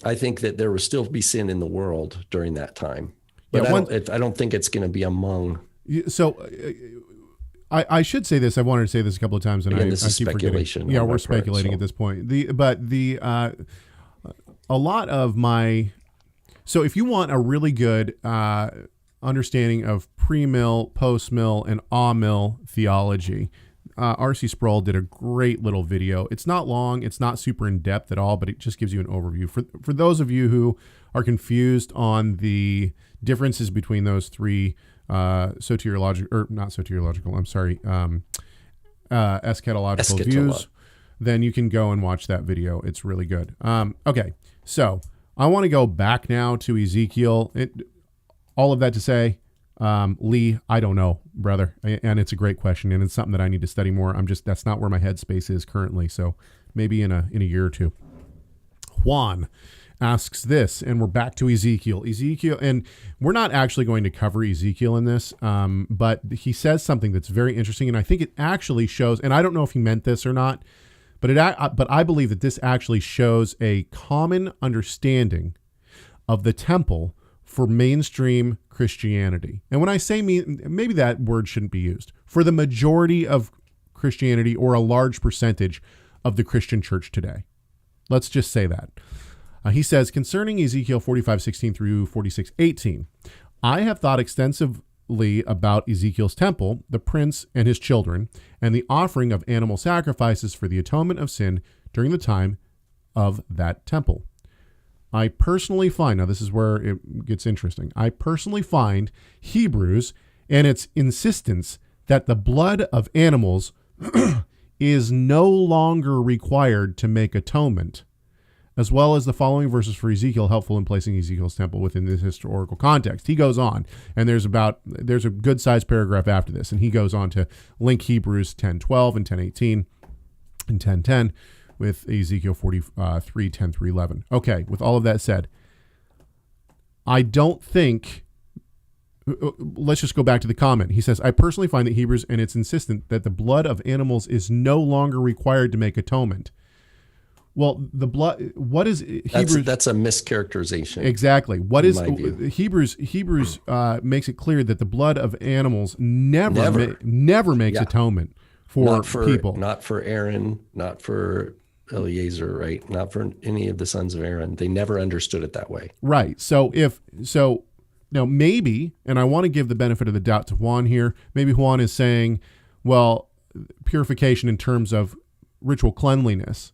I think that there will still be sin in the world during that time. But Yeah, I don't think it's going to be among. So I should say this. I wanted to say this a couple of times, and Again, I this is keep speculation forgetting. Yeah, on we're my speculating part, at this point. A lot of my. So if you want a really good understanding of pre-mill, post-mill, and a-mill theology, R.C. Sproul did a great little video. It's not long. It's not super in-depth at all, but it just gives you an overview. For those of you who are confused on the differences between those three eschatological views, then you can go and watch that video. It's really good. Okay, so I want to go back now to Ezekiel. All of that to say, Lee, I don't know, brother, and it's a great question, and it's something that I need to study more. That's not where my headspace is currently. So maybe in a year or two. Juan asks this, and we're back to Ezekiel, and we're not actually going to cover Ezekiel in this, but he says something that's very interesting, and I think it actually shows, and I don't know if he meant this or not, but I believe that this actually shows a common understanding of the temple for mainstream Christianity. And when I say maybe that word shouldn't be used, for the majority of Christianity or a large percentage of the Christian church today. Let's just say that. He says, concerning Ezekiel 45:16 through 46:18, I have thought extensively about Ezekiel's temple, the prince and his children, and the offering of animal sacrifices for the atonement of sin during the time of that temple. I personally find, now this is where it gets interesting, I personally find Hebrews and its insistence that the blood of animals is no longer required to make atonement, as well as the following verses for Ezekiel, helpful in placing Ezekiel's temple within this historical context. He goes on, and there's a good sized paragraph after this, and he goes on to link Hebrews 10:12 and 10:18 and 10:10 with Ezekiel 43:10 through 11. Okay, with all of that said, I don't think, let's just go back to the comment. He says, I personally find that Hebrews and it's insistent that the blood of animals is no longer required to make atonement. Well, the blood, what is Hebrews? That's a mischaracterization. Exactly. What is Hebrews makes it clear that the blood of animals never makes atonement for people. Not for Aaron, not for Eleazar, right? Not for any of the sons of Aaron. They never understood it that way. Right. So now maybe, and I want to give the benefit of the doubt to Juan here, maybe Juan is saying, well, purification in terms of ritual cleanliness.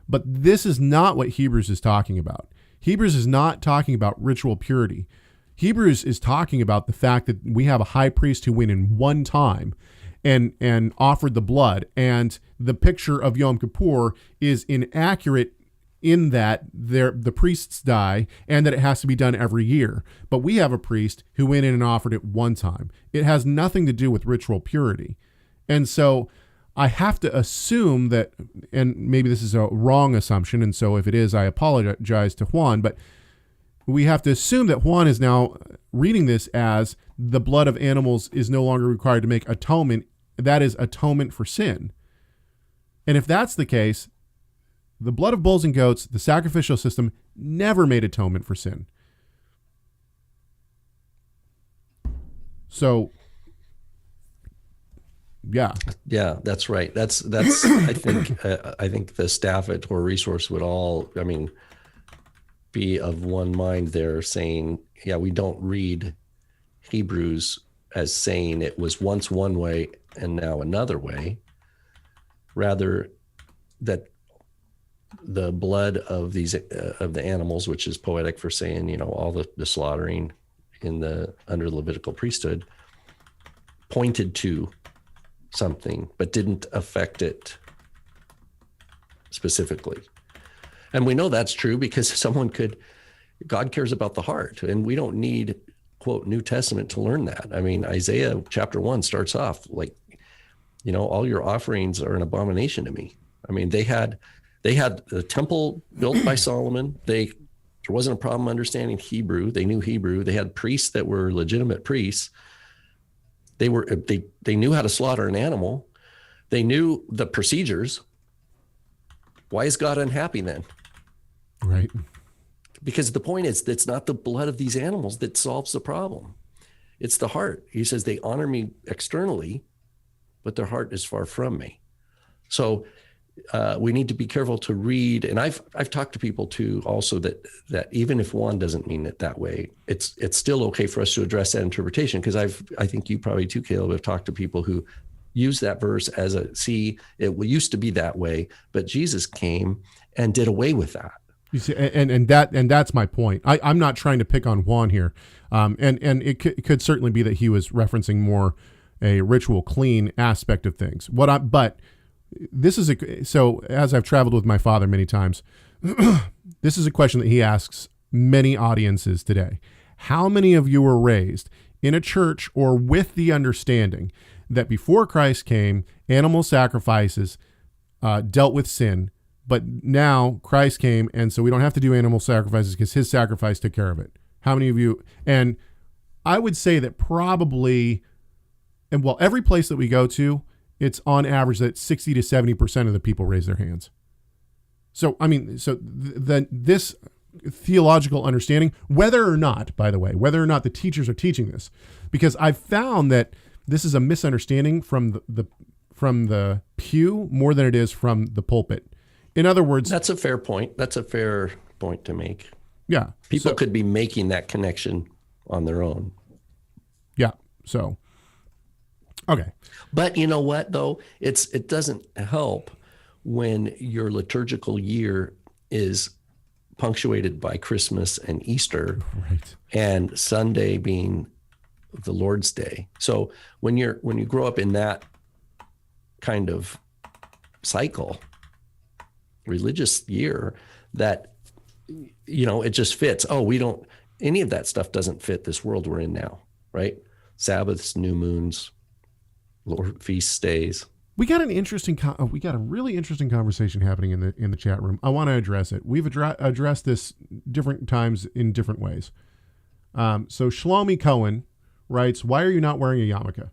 But this is not what Hebrews is talking about. Hebrews is not talking about ritual purity. Hebrews is talking about the fact that we have a high priest who went in one time and offered the blood, and the picture of Yom Kippur is inaccurate in that the priests die and that it has to be done every year. But we have a priest who went in and offered it one time. It has nothing to do with ritual purity. And so I have to assume that, and maybe this is a wrong assumption, and so if it is, I apologize to Juan, but we have to assume that Juan is now reading this as the blood of animals is no longer required to make atonement. That is atonement for sin. And if that's the case, the blood of bulls and goats, the sacrificial system, never made atonement for sin. So, yeah, that's right. That's I think the staff at Torah Resource would all, be of one mind there, saying, yeah, we don't read Hebrews as saying it was once one way and now another way. Rather, that the blood of these of the animals, which is poetic for saying, all the slaughtering under the Levitical priesthood, pointed to something, but didn't affect it specifically. And we know that's true because God cares about the heart, and we don't need, quote, New Testament to learn that. Isaiah chapter 1 starts off like, all your offerings are an abomination to me. They had the temple built by Solomon. There wasn't a problem understanding Hebrew. They knew Hebrew. They had priests that were legitimate priests. They knew how to slaughter an animal. They knew the procedures. Why is God unhappy then? Right. because the point is, it's not the blood of these animals that solves the problem. It's the heart. He says they honor me externally, but their heart is far from me. So we need to be careful to read. And I've talked to people too, also that even if one doesn't mean it that way, it's still okay for us to address that interpretation. Because I think you probably too, Caleb, have talked to people who use that verse as it used to be that way, but Jesus came and did away with that. You see, and that's my point. I'm not trying to pick on Juan here, and it could certainly be that he was referencing more a ritual clean aspect of things. But this is so as I've traveled with my father many times, this is a question that he asks many audiences today. How many of you were raised in a church or with the understanding that before Christ came, animal sacrifices dealt with sin? But now Christ came, and so we don't have to do animal sacrifices because his sacrifice took care of it. How many of you? And I would say that probably, and well, every place that we go to, it's on average that 60 to 70% of the people raise their hands. So, I mean, this theological understanding, whether or not, by the way, whether or not the teachers are teaching this, because I've found that this is a misunderstanding from the pew more than it is from the pulpit. In other words, that's a fair point. That's a fair point to make. Yeah. People could be making that connection on their own. Yeah. So, okay. But you know what, though? It doesn't help when your liturgical year is punctuated by Christmas and Easter, right, and Sunday being the Lord's Day. So when you grow up in that kind of cycle, religious year, that, you know, it just fits. Oh, any of that stuff doesn't fit this world we're in now, right? Sabbaths, new moons, Lord feast days. We got a really interesting conversation happening in the chat room. I want to address it. We've addressed this different times in different ways. So Shlomi Cohen writes, "Why are you not wearing a yarmulke?"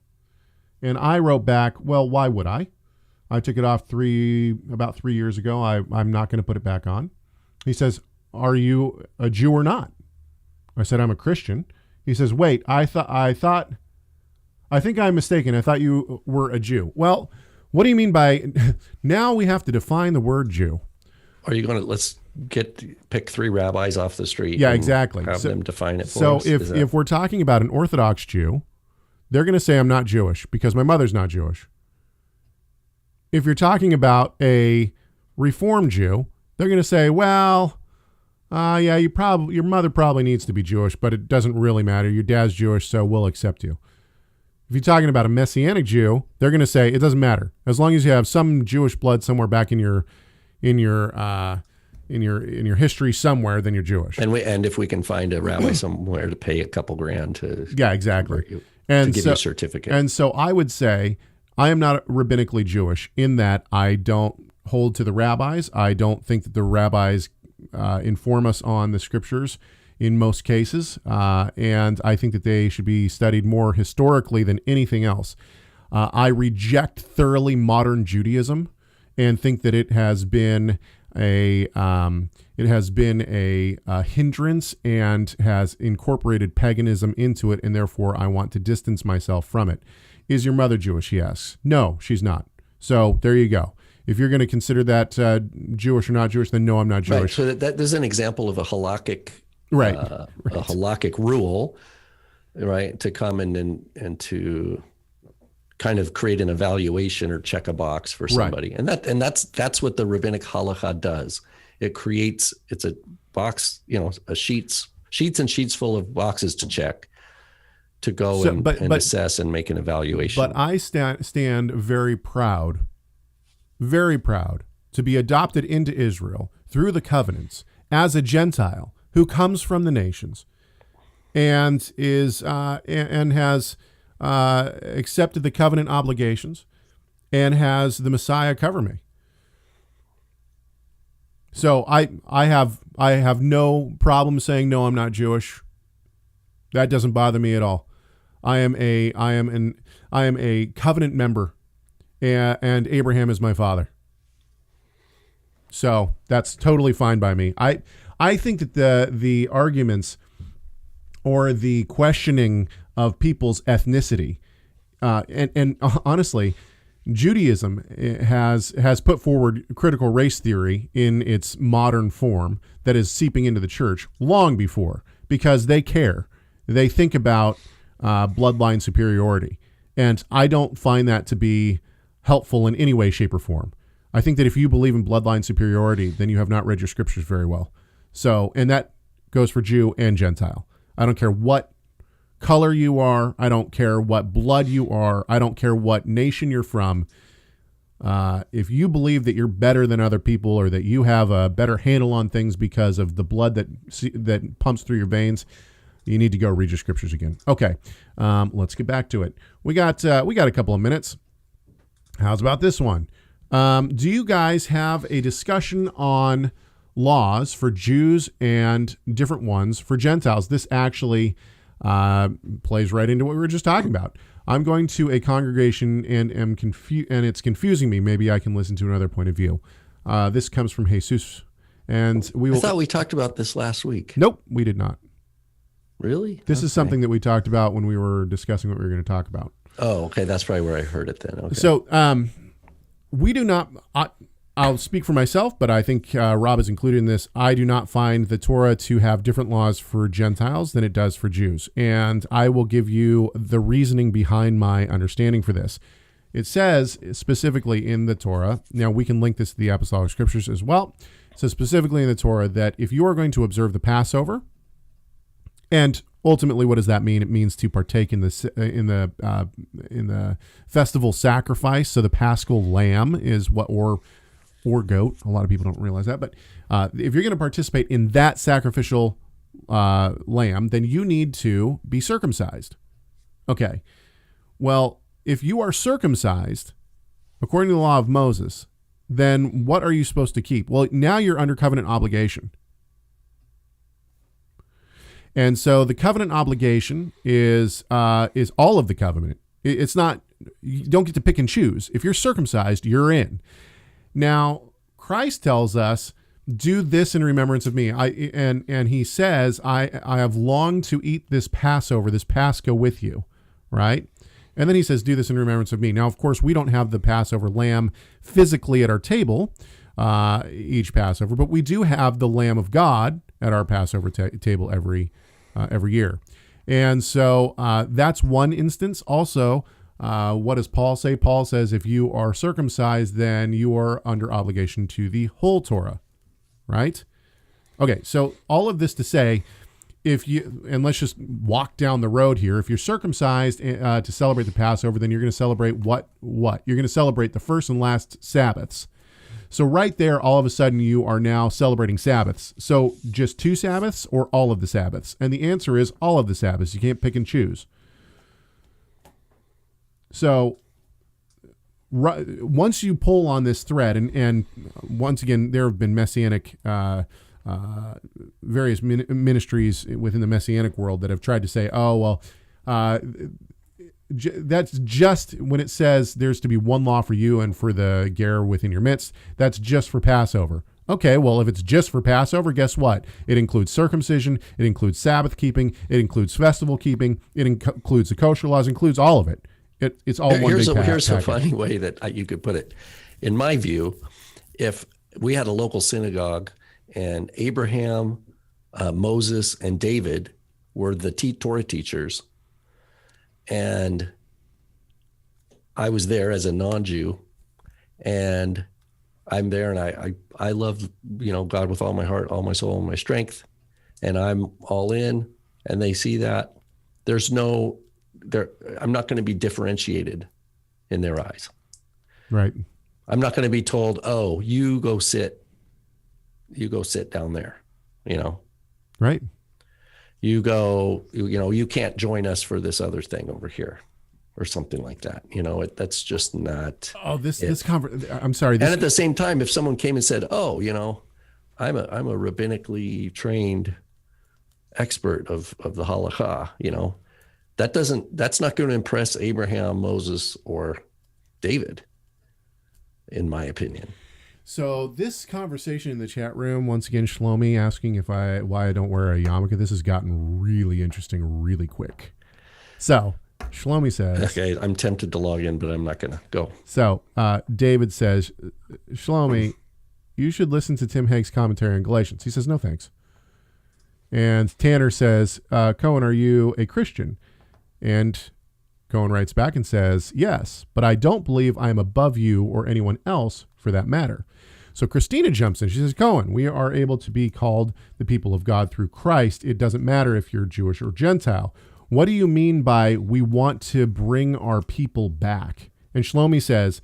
And I wrote back, "Well, why would I? I took it off about 3 years ago. I'm not going to put it back on." He says, "Are you a Jew or not?" I said, "I'm a Christian." He says, "Wait, I think I'm mistaken. I thought you were a Jew." Well, what do you mean by now we have to define the word Jew? Are you going to let's pick 3 rabbis off the street? Yeah, exactly. Have them define it for us. So if we're talking about an Orthodox Jew, they're going to say I'm not Jewish because my mother's not Jewish. If you're talking about a Reformed Jew, they're going to say, well, yeah, your mother probably needs to be Jewish, but it doesn't really matter. Your dad's Jewish, so we'll accept you. If you're talking about a Messianic Jew, they're going to say it doesn't matter as long as you have some Jewish blood somewhere back in your history somewhere, then you're Jewish. And if we can find a rabbi somewhere to pay a couple grand to exactly to give you a certificate. And so I would say I am not rabbinically Jewish in that I don't hold to the rabbis. I don't think that the rabbis inform us on the scriptures in most cases, and I think that they should be studied more historically than anything else. I reject thoroughly modern Judaism and think that it has been a hindrance and has incorporated paganism into it, and therefore I want to distance myself from it. Is your mother Jewish? He asks. No, she's not. So there you go. If you're going to consider that Jewish or not Jewish, then no, I'm not Jewish. Right. So that there's an example of a halakhic, right. A halakhic rule, right, to come and to kind of create an evaluation or check a box for somebody, right. and that's what the rabbinic halakha does. It's a box, a sheets and sheets full of boxes to check, to go and assess and make an evaluation. But I stand very proud to be adopted into Israel through the covenants as a Gentile who comes from the nations and is and has accepted the covenant obligations and has the Messiah cover me. So I have no problem saying no, I'm not Jewish. That doesn't bother me at all. I am a covenant member, and Abraham is my father. So that's totally fine by me. I I think that the arguments or the questioning of people's ethnicity, and honestly, Judaism has put forward critical race theory in its modern form that is seeping into the church long before, because they care. They think about bloodline superiority. And I don't find that to be helpful in any way, shape, or form. I think that if you believe in bloodline superiority, then you have not read your scriptures very well. So, and that goes for Jew and Gentile. I don't care what color you are. I don't care what blood you are. I don't care what nation you're from. If you believe that you're better than other people, or that you have a better handle on things because of the blood that pumps through your veins, you need to go read your scriptures again. Okay, let's get back to it. We got a couple of minutes. How's about this one? Do you guys have a discussion on laws for Jews and different ones for Gentiles? This actually plays right into what we were just talking about. I'm going to a congregation and and it's confusing me. Maybe I can listen to another point of view. This comes from Jesus, and I thought we talked about this last week. Nope, we did not. Really? This is something that we talked about when we were discussing what we were going to talk about. Oh, okay. That's probably where I heard it then. Okay. So we do not. I'll speak for myself, but I think Rob is included in this. I do not find the Torah to have different laws for Gentiles than it does for Jews. And I will give you the reasoning behind my understanding for this. It says specifically in the Torah, now we can link this to the Apostolic Scriptures as well. It says specifically in the Torah that if you are going to observe the Passover, and ultimately, what does that mean? It means to partake in the festival sacrifice. So the Paschal lamb is what, or goat. A lot of people don't realize that. But if you're going to participate in that sacrificial lamb, then you need to be circumcised. Okay. Well, if you are circumcised, according to the law of Moses, then what are you supposed to keep? Well, now you're under covenant obligation. And so the covenant obligation is all of the covenant. It's not, you don't get to pick and choose. If you're circumcised, you're in. Now, Christ tells us, do this in remembrance of me. And he says, I have longed to eat this Passover, this Pascha with you, right? And then he says, do this in remembrance of me. Now, of course, we don't have the Passover lamb physically at our table each Passover, but we do have the Lamb of God at our Passover table every year. And so that's one instance. Also, what does Paul say? Paul says if you are circumcised, then you are under obligation to the whole Torah, right? Okay, so all of this to say, and let's just walk down the road here. If you're circumcised to celebrate the Passover, then you're going to celebrate what? You're going to celebrate the first and last Sabbaths. So right there, all of a sudden, you are now celebrating Sabbaths. So just 2 Sabbaths or all of the Sabbaths? And the answer is all of the Sabbaths. You can't pick and choose. So once you pull on this thread, and once again, there have been Messianic, various ministries within the Messianic world that have tried to say, oh, well, that's just when it says there's to be one law for you and for the ger within your midst. That's just for Passover. Okay, well, if it's just for Passover, guess what? It includes circumcision. It includes Sabbath keeping. It includes festival keeping. It includes the kosher laws. Includes all of it. It's all one big package. Here's a funny way that you could put it. In my view, if we had a local synagogue and Abraham, Moses, and David were the Torah teachers, and I was there as a non-Jew, and I'm there, and I love, God with all my heart, all my soul, and my strength, and I'm all in, and they see that I'm not going to be differentiated in their eyes. Right. I'm not going to be told, oh, you go sit down there, Right. You go, you can't join us for this other thing over here or something like that. That's just not. Oh, I'm sorry. And at the same time, if someone came and said, oh, I'm a rabbinically trained expert of the halakha, that's not going to impress Abraham, Moses, or David, in my opinion. So this conversation in the chat room, once again, Shlomi asking why I don't wear a yarmulke. This has gotten really interesting really quick. So Shlomi says, okay, I'm tempted to log in, but I'm not going to go. So David says, Shlomi, you should listen to Tim Haig's commentary on Galatians. He says, no, thanks. And Tanner says, Koine, are you a Christian? And Koine writes back and says, yes, but I don't believe I am above you or anyone else for that matter. So Kristina jumps in. She says, Koine, we are able to be called the people of God through Christ. It doesn't matter if you're Jewish or Gentile. What do you mean by we want to bring our people back? And Shlomi says,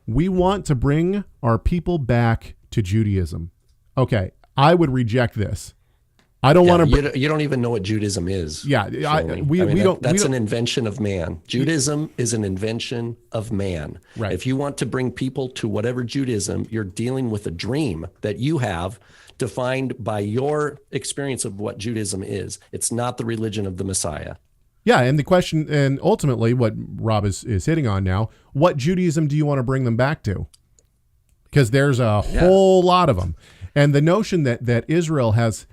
we want to bring our people back to Judaism. Okay, I would reject this. I don't want to. You don't even know what Judaism is. Yeah, we don't. That's an invention of man. Judaism is an invention of man. Right. If you want to bring people to whatever Judaism, you're dealing with a dream that you have defined by your experience of what Judaism is. It's not the religion of the Messiah. Yeah, and the question, and ultimately what Rob is hitting on now, what Judaism do you want to bring them back to? Because there's a whole lot of them. And the notion that Israel has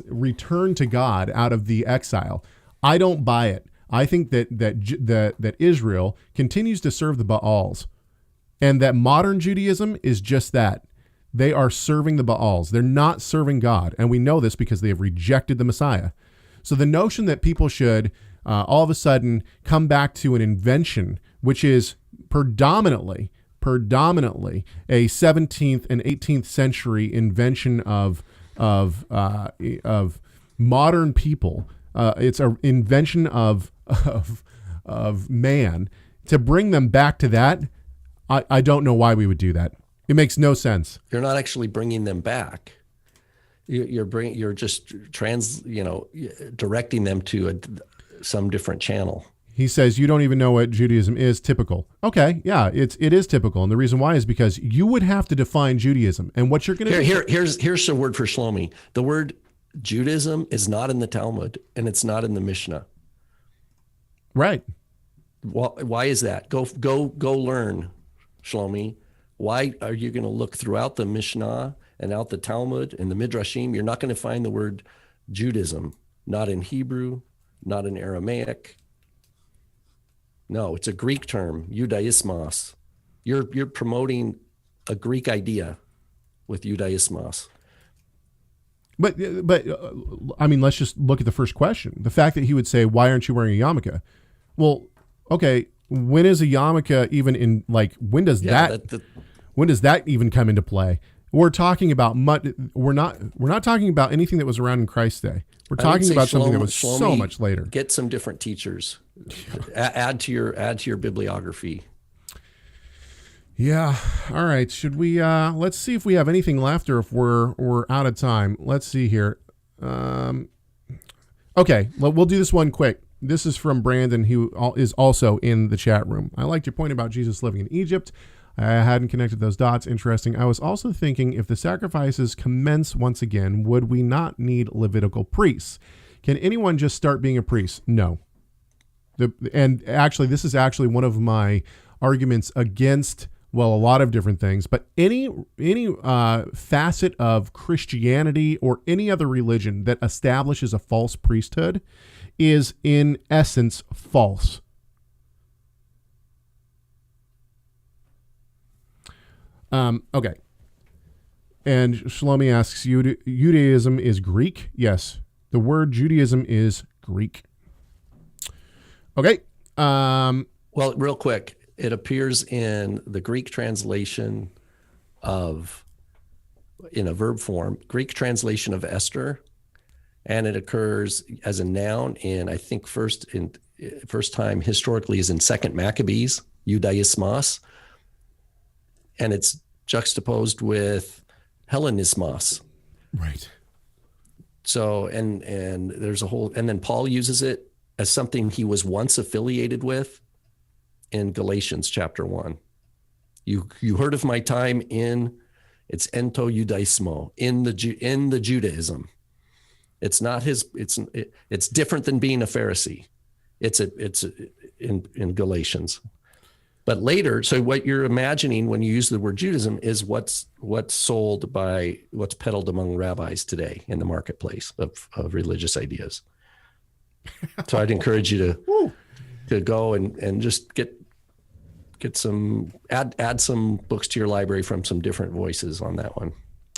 returned to God out of the exile, I don't buy it. I think that Israel continues to serve the Baals, and that modern Judaism is just that. They are serving the Baals. They're not serving God, and we know this because they have rejected the Messiah. So the notion that people should all of a sudden come back to an invention, which is predominantly a 17th and 18th century invention of modern people. It's an invention of man. To bring them back to that, I don't know why we would do that. It makes no sense. You're not actually bringing them back. You're just directing them to some different channel. He says, you don't even know what Judaism is. Typical. Okay, yeah, it is typical. And the reason why is because you would have to define Judaism. And what you're going to Here's a word for Shlomi. The word Judaism is not in the Talmud, and it's not in the Mishnah. Right. Well, why is that? Go learn, Shlomi. Why are you going to look throughout the Mishnah and out the Talmud and the Midrashim? You're not going to find the word Judaism, not in Hebrew, not in Aramaic. No, it's a Greek term, Judaismos. You're promoting a Greek idea with Judaismos. But I mean, let's just look at the first question. The fact that he would say, why aren't you wearing a yarmulke? Well, okay, when is a yarmulke even in, like, when does that even come into play? We're talking about we're not talking about anything that was around in Christ's day. We're talking about something that was so much later. Get some different teachers. add to your bibliography. Yeah. All right. Should we let's see if we have anything left or if we're out of time. Let's see here. Okay, we'll do this one quick. This is from Brandon, who is also in the chat room. I liked your point about Jesus living in Egypt. I hadn't connected those dots. Interesting. I was also thinking, if the sacrifices commence once again, would we not need Levitical priests? Can anyone just start being a priest? No. And actually, this is actually one of my arguments against, well, a lot of different things, but any facet of Christianity or any other religion that establishes a false priesthood is in essence false. Okay. And Shlomi asks, Judaism is Greek? Yes. The word Judaism is Greek. Okay. Well, real quick, it appears in the Greek translation in a verb form, Greek translation of Esther, and it occurs as a noun in, I think, first time historically is in 2 Maccabees, Judaismos, and it's juxtaposed with Hellenismos. Right. So, and there's and then Paul uses it as something he was once affiliated with in Galatians chapter 1. You heard of my time it's ento judaismo, in the Judaism. It's not it's different than being a Pharisee. It's in Galatians. But later, so what you're imagining when you use the word Judaism is what's peddled among rabbis today in the marketplace of religious ideas. So I'd encourage you to go and just get some, add some books to your library from some different voices on that one.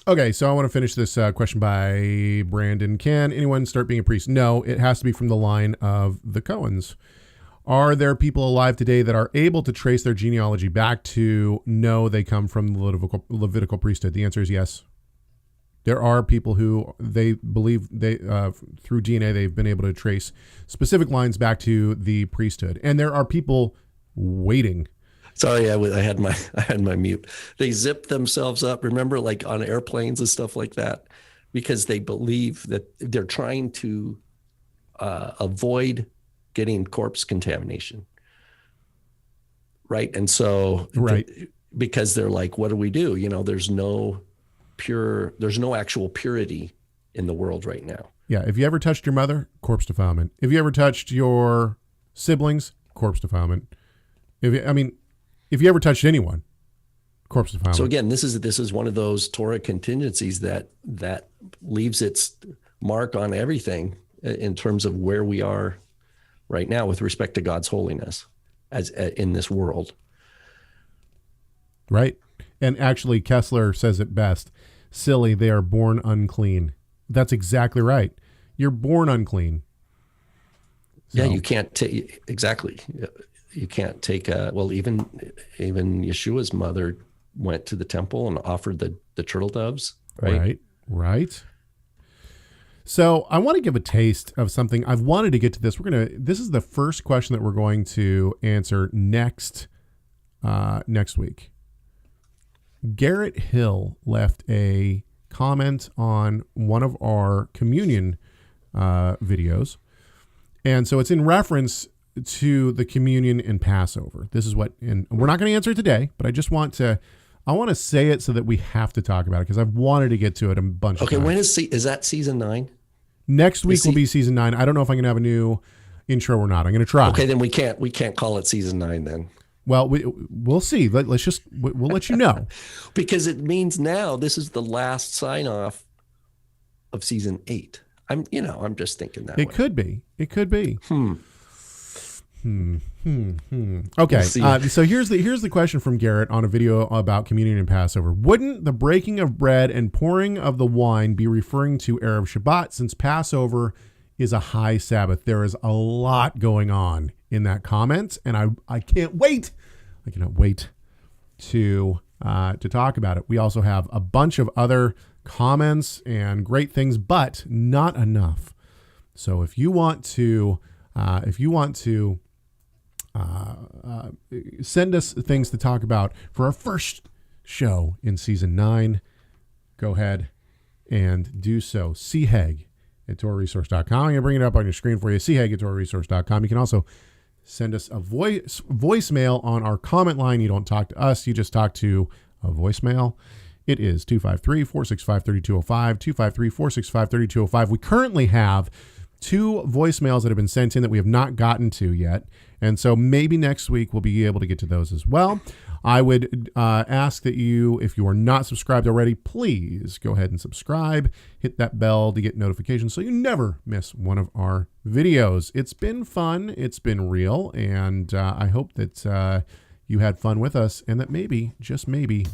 Okay, so I want to finish this question by Brandon. Can anyone start being a priest? No, it has to be from the line of the Coens. Are there people alive today that are able to trace their genealogy back to know they come from the Levitical priesthood? The answer is yes. There are people who they believe they through DNA they've been able to trace specific lines back to the priesthood, and there are people waiting. Sorry, I had my mute. They zip themselves up. Remember, like on airplanes and stuff like that, because they believe that they're trying to avoid getting corpse contamination, right? And so, because they're like, what do we do? There's no actual purity in the world right now. Yeah, if you ever touched your mother, corpse defilement. If you ever touched your siblings, corpse defilement. If you ever touched anyone, corpse defilement. So again, this is one of those Torah contingencies that leaves its mark on everything in terms of where we are right now with respect to God's holiness as in this world. Right. And actually, Kessler says it best. Silly, they are born unclean. That's exactly right. You're born unclean. So. Yeah, you can't take, exactly. You can't take even Yeshua's mother went to the temple and offered the turtle doves, right? Right. So I want to give a taste of something. I've wanted to get to this. This is the first question that we're going to answer next week. Garrett Hill left a comment on one of our communion videos. And so it's in reference to the communion and Passover. This is and we're not going to answer it today, but I want to say it so that we have to talk about it because I've wanted to get to it a bunch of times. Okay, when is that season 9? Next week will be season 9. I don't know if I'm going to have a new intro or not. I'm going to try. Okay, then we can't call it season 9 then. Well, we'll see. We'll let you know. Because it means now this is the last sign off of season 8. I'm just thinking that it could be. Okay. We'll so here's the question from Garrett on a video about communion and Passover. Wouldn't the breaking of bread and pouring of the wine be referring to Erev Shabbat since Passover is a high Sabbath? There is a lot going on in that comment, and I can't wait. I cannot wait to talk about it. We also have a bunch of other comments and great things, but not enough. So if you want to send us things to talk about for our first show in season 9, go ahead and do so. chegg@torahresource.com. I'm going to bring it up on your screen for you. chegg@torahresource.com. You can also send us a voicemail on our comment line. You don't talk to us. You just talk to a voicemail. It is 253-465-3205, 253-465-3205. We currently have 2 voicemails that have been sent in that we have not gotten to yet. And so maybe next week we'll be able to get to those as well. I would ask that you, if you are not subscribed already, please go ahead and subscribe. Hit that bell to get notifications so you never miss one of our videos. It's been fun. It's been real. And I hope that you had fun with us and that maybe, just maybe,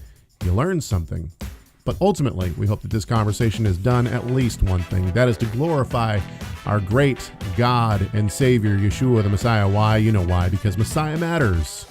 you learned something. But ultimately, we hope that this conversation has done at least one thing. That is to glorify our great God and Savior, Yeshua the Messiah. Why? You know why. Because Messiah matters.